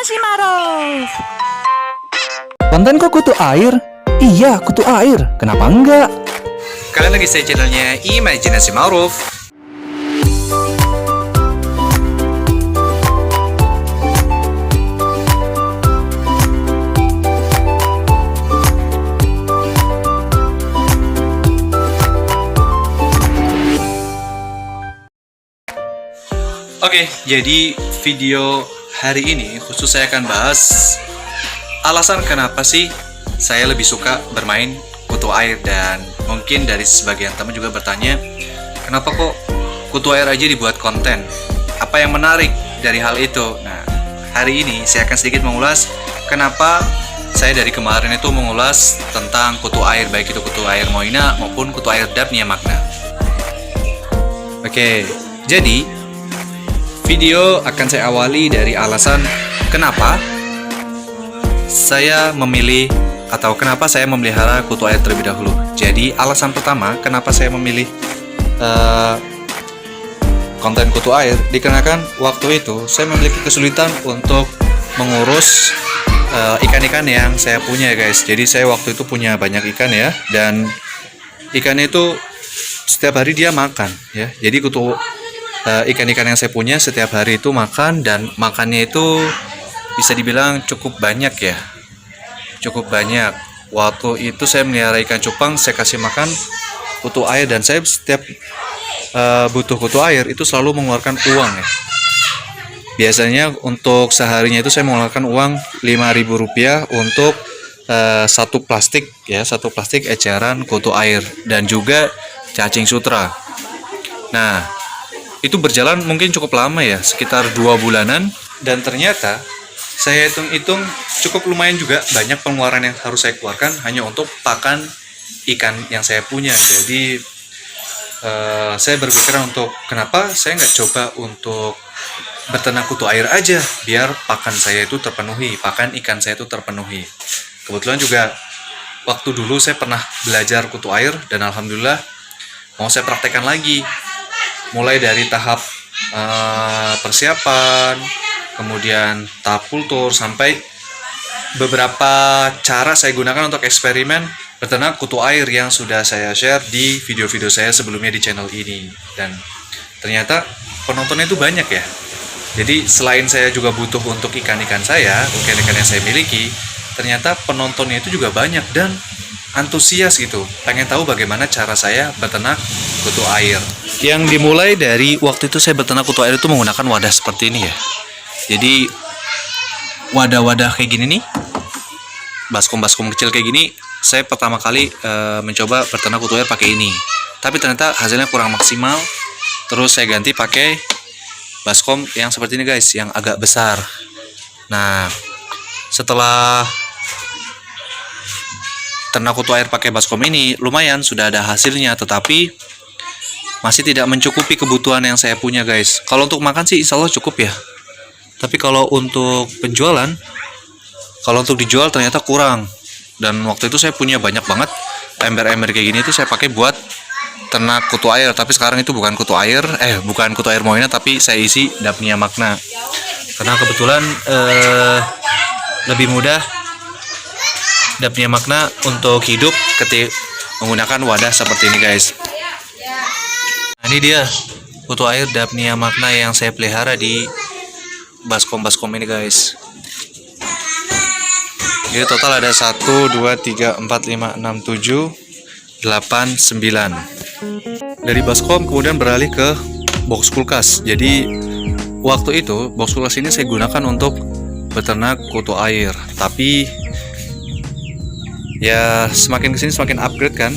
Imajinasi Maruf. Kontenku kutu air? Iya, kutu air. Kenapa enggak? Kalian lagi stay channelnya Imajinasi Maruf. Oke, jadi video hari ini khusus saya akan bahas alasan kenapa sih saya lebih suka bermain kutu air. Dan mungkin dari sebagian teman juga bertanya, kenapa kok kutu air aja dibuat konten? Apa yang menarik dari hal itu? Nah, hari ini saya akan sedikit mengulas kenapa saya dari kemarin itu mengulas tentang kutu air, baik itu kutu air Moina maupun kutu air Daphnia Magna. Oke, jadi video akan saya awali dari alasan kenapa saya memilih atau kenapa saya memelihara kutu air terlebih dahulu. Jadi alasan pertama kenapa saya memilih konten kutu air, dikarenakan waktu itu saya memiliki kesulitan untuk mengurus ikan-ikan yang saya punya, guys. Jadi saya waktu itu punya banyak ikan ya, dan ikannya itu setiap hari dia makan ya. Jadi ikan-ikan yang saya punya setiap hari itu makan, dan makannya itu bisa dibilang cukup banyak ya, cukup banyak. Waktu itu saya melihara ikan cupang, saya kasih makan kutu air, dan saya setiap butuh kutu air itu selalu mengeluarkan uang ya. Biasanya untuk seharinya itu saya mengeluarkan uang Rp5.000 untuk satu plastik eceran kutu air dan juga cacing sutra. Nah, itu berjalan mungkin cukup lama ya, sekitar 2 bulanan, dan ternyata saya hitung-hitung cukup lumayan juga banyak pengeluaran yang harus saya keluarkan hanya untuk pakan ikan yang saya punya. Jadi saya berpikiran untuk kenapa saya nggak coba untuk beternak kutu air aja, biar pakan saya itu terpenuhi, pakan ikan saya itu terpenuhi. Kebetulan juga waktu dulu saya pernah belajar kutu air, dan alhamdulillah mau saya praktekkan lagi. Mulai dari tahap persiapan, kemudian tahap kultur, sampai beberapa cara saya gunakan untuk eksperimen beternak kutu air yang sudah saya share di video-video saya sebelumnya di channel ini. Dan ternyata penontonnya itu banyak ya. Jadi selain saya juga butuh untuk ikan-ikan yang saya miliki, ternyata penontonnya itu juga banyak dan antusias gitu, pengen tahu bagaimana cara saya beternak kutu air. Yang dimulai dari waktu itu saya beternak kutu air itu menggunakan wadah seperti ini ya. Jadi wadah-wadah kayak gini nih, baskom-baskom kecil kayak gini, saya pertama kali mencoba beternak kutu air pakai ini. Tapi ternyata hasilnya kurang maksimal. Terus saya ganti pakai baskom yang seperti ini, guys, yang agak besar. Nah, setelah ternak kutu air pakai baskom ini lumayan sudah ada hasilnya, tetapi masih tidak mencukupi kebutuhan yang saya punya, guys. Kalau untuk makan sih insya Allah cukup ya, tapi kalau untuk penjualan, kalau untuk dijual ternyata kurang. Dan waktu itu saya punya banyak banget ember-ember kayak gini, itu saya pakai buat ternak kutu air. Tapi sekarang itu bukan kutu air Moina, tapi saya isi Daphnia Magna, karena kebetulan lebih mudah Daphnia Magna untuk hidup ketika menggunakan wadah seperti ini, guys. Nah, ini dia kutu air Daphnia Magna yang saya pelihara di baskom-baskom ini, guys. Jadi total ada 1, 2, 3, 4, 5, 6, 7, 8, 9. Dari baskom kemudian beralih ke box kulkas. Jadi waktu itu box kulkas ini saya gunakan untuk beternak kutu air. Tapi ya semakin kesini semakin upgrade kan.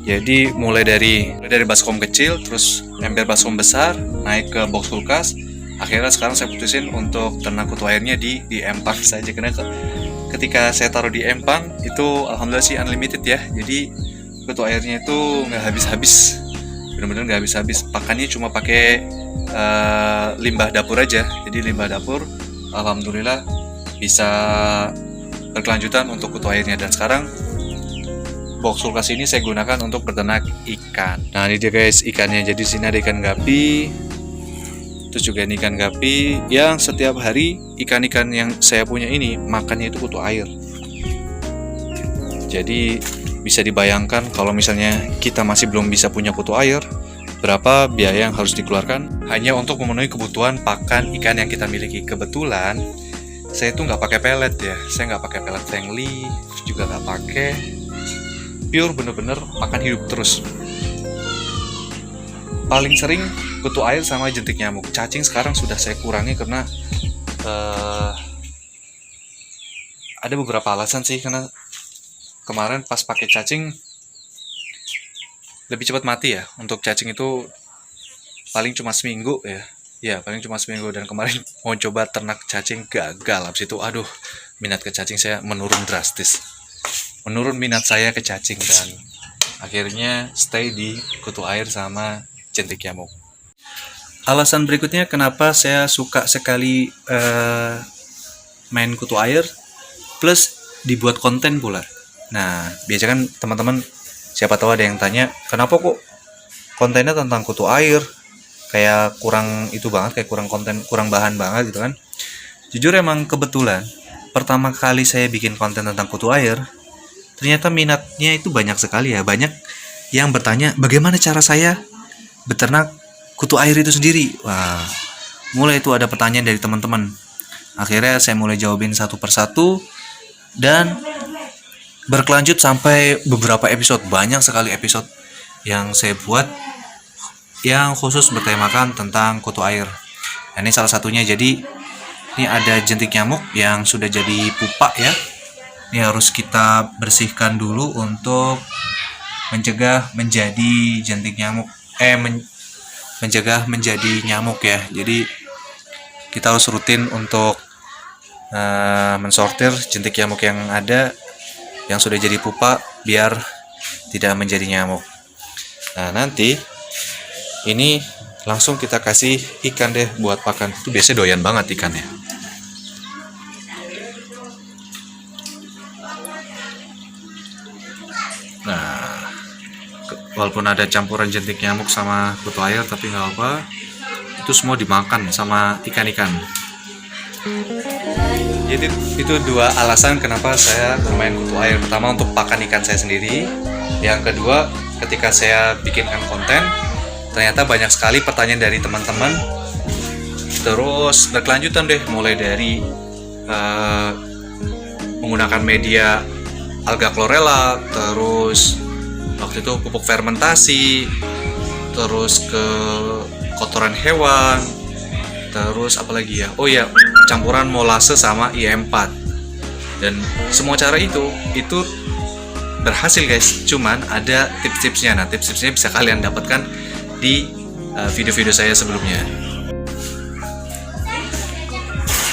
Jadi mulai dari baskom kecil, terus ember baskom besar, naik ke box kulkas. Akhirnya sekarang saya putusin untuk ternak kutu airnya di empang saja, karena ketika saya taruh di empang itu alhamdulillah sih unlimited ya. Jadi kutu airnya itu nggak habis-habis, benar-benar nggak habis-habis. Pakannya cuma pakai limbah dapur aja. Jadi limbah dapur alhamdulillah bisa berkelanjutan untuk kutu airnya. Dan sekarang box kulkas ini saya gunakan untuk beternak ikan. Nah, ini dia, guys, ikannya. Jadi sini ada ikan gapi, Terus juga ini ikan gapi yang setiap hari ikan-ikan yang saya punya ini makannya itu kutu air. Jadi bisa dibayangkan kalau misalnya kita masih belum bisa punya kutu air, berapa biaya yang harus dikeluarkan hanya untuk memenuhi kebutuhan pakan ikan yang kita miliki. Kebetulan saya itu nggak pakai pelet ya, saya nggak pakai pelet friendly, terus juga nggak pakai pure, bener-bener makan hidup terus. Paling sering kutu air sama jentik nyamuk. Cacing sekarang sudah saya kurangi karena ada beberapa alasan sih, karena kemarin pas pakai cacing lebih cepat mati ya. Untuk cacing itu paling cuma seminggu ya. Ya, paling cuma seminggu. Dan kemarin mau coba ternak cacing gagal. Habis itu aduh, minat ke cacing saya menurun drastis. Menurun minat saya ke cacing dan akhirnya stay di kutu air sama jentik nyamuk. Alasan berikutnya kenapa saya suka sekali main kutu air plus dibuat konten pula. Nah, biasanya kan teman-teman siapa tahu ada yang tanya, kenapa kok kontennya tentang kutu air? Kayak kurang itu banget, kayak kurang konten, kurang bahan banget gitu kan. Jujur emang kebetulan pertama kali saya bikin konten tentang kutu air, ternyata minatnya itu banyak sekali ya. Banyak yang bertanya, bagaimana cara saya beternak kutu air itu sendiri. Wah, mulai itu ada pertanyaan dari teman-teman. Akhirnya saya mulai jawabin satu persatu dan berkelanjut sampai beberapa episode. Banyak sekali episode yang saya buat yang khusus bertemakan tentang kutu air. Nah, ini salah satunya. Jadi ini ada jentik nyamuk yang sudah jadi pupa ya. Ini harus kita bersihkan dulu untuk mencegah menjadi jentik nyamuk. Mencegah menjadi nyamuk ya. Jadi kita harus rutin untuk mensortir jentik nyamuk yang ada, yang sudah jadi pupa, biar tidak menjadi nyamuk. Nah, nanti ini langsung kita kasih ikan deh buat pakan. Itu biasanya doyan banget ikannya. Nah, walaupun ada campuran jentik nyamuk sama kutu air, tapi nggak apa, itu semua dimakan sama ikan-ikan. Jadi itu dua alasan kenapa saya bermain kutu air. Pertama untuk pakan ikan saya sendiri. Yang kedua, ketika saya bikinkan konten, ternyata banyak sekali pertanyaan dari teman-teman. Terus berkelanjutan deh, mulai dari menggunakan media alga chlorella, terus waktu itu pupuk fermentasi, terus ke kotoran hewan, terus apa lagi ya? Oh ya, campuran molase sama IM4. Dan semua cara itu berhasil guys. Cuman ada tips-tipsnya. Nah, tips-tipsnya bisa kalian dapatkan di video-video saya sebelumnya.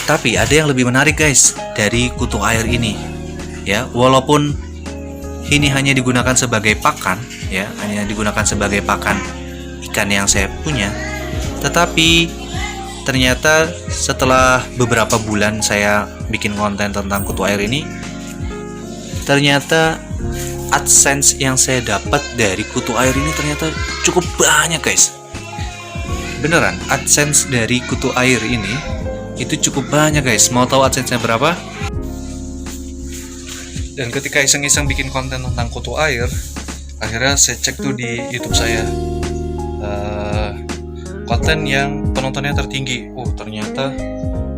Tapi ada yang lebih menarik guys dari kutu air ini. Ya, walaupun ini hanya digunakan sebagai pakan, ya, hanya digunakan sebagai pakan ikan yang saya punya, tetapi ternyata setelah beberapa bulan saya bikin konten tentang kutu air ini, ternyata AdSense yang saya dapat dari kutu air ini ternyata cukup banyak guys. Beneran, AdSense dari kutu air ini itu cukup banyak guys. Mau tahu AdSense-nya berapa? Dan ketika iseng-iseng bikin konten tentang kutu air, akhirnya saya cek tuh di YouTube saya konten yang penontonnya tertinggi. Oh, ternyata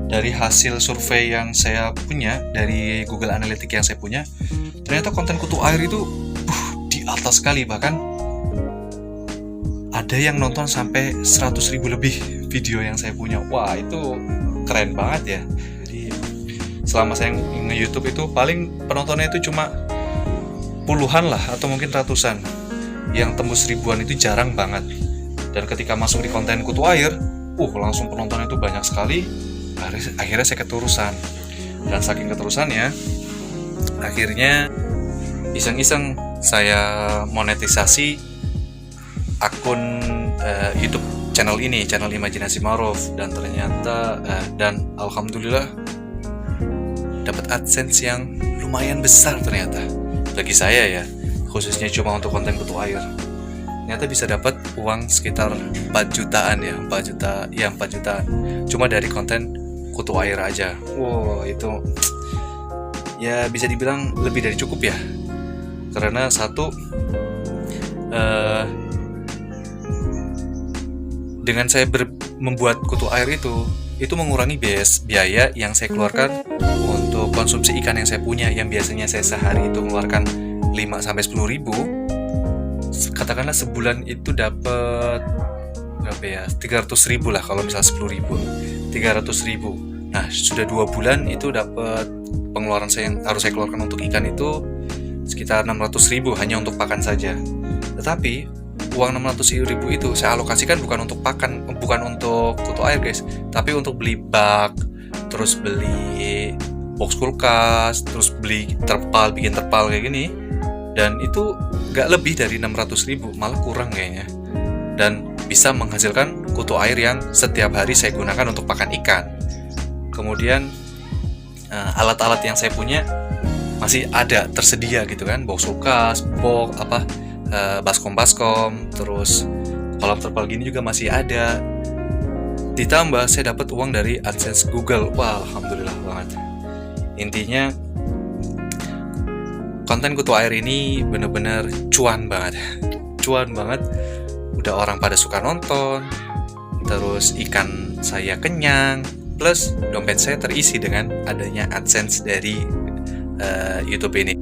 dari hasil survei yang saya punya, dari Google Analytics yang saya punya, ternyata konten kutu air itu di atas sekali. Bahkan ada yang nonton sampai 100.000 lebih video yang saya punya. Wah, itu keren banget ya. Jadi selama saya nge-YouTube itu paling penontonnya itu cuma puluhan lah, atau mungkin ratusan. Yang tembus ribuan itu jarang banget. Dan ketika masuk di konten kutu air, langsung penontonnya itu banyak sekali. Akhirnya saya keterusan. Dan saking keterusannya, akhirnya iseng-iseng saya monetisasi akun YouTube channel ini, channel Imajinasi Ma'ruf. Dan ternyata dan alhamdulillah dapat AdSense yang lumayan besar ternyata bagi saya ya, khususnya cuma untuk konten kutu air. ternyata bisa dapat uang sekitar 4 jutaan ya, 4 juta, ya 4 jutaan. Cuma dari konten kutu air aja. Wow, itu ya bisa dibilang lebih dari cukup ya. Karena satu, dengan saya membuat kutu air itu mengurangi biaya yang saya keluarkan untuk konsumsi ikan yang saya punya, yang biasanya saya sehari itu mengeluarkan 5-10 ribu. Katakanlah sebulan itu dapat berapa ya, 300 ribu lah kalau misal 10 ribu, 300 ribu. Nah, sudah 2 bulan itu dapat pengeluaran saya yang harus saya keluarkan untuk ikan itu sekitar 600 ribu hanya untuk pakan saja. Tetapi uang 600 ribu itu saya alokasikan bukan untuk pakan, bukan untuk kutu air guys, tapi untuk beli bak, terus beli box kulkas, terus beli terpal, bikin terpal kayak gini. Dan itu gak lebih dari 600 ribu, malah kurang kayaknya. Dan bisa menghasilkan kutu air yang setiap hari saya gunakan untuk pakan ikan. Kemudian alat-alat yang saya punya masih ada tersedia gitu kan, box kulkas, box baskom, terus kolam terpal gini juga masih ada. Ditambah saya dapat uang dari AdSense Google. Wah, alhamdulillah banget. Intinya konten kutu air ini bener-bener cuan banget. Cuan banget. Udah orang pada suka nonton, terus ikan saya kenyang, plus dompet saya terisi dengan adanya AdSense dari YouTube ini.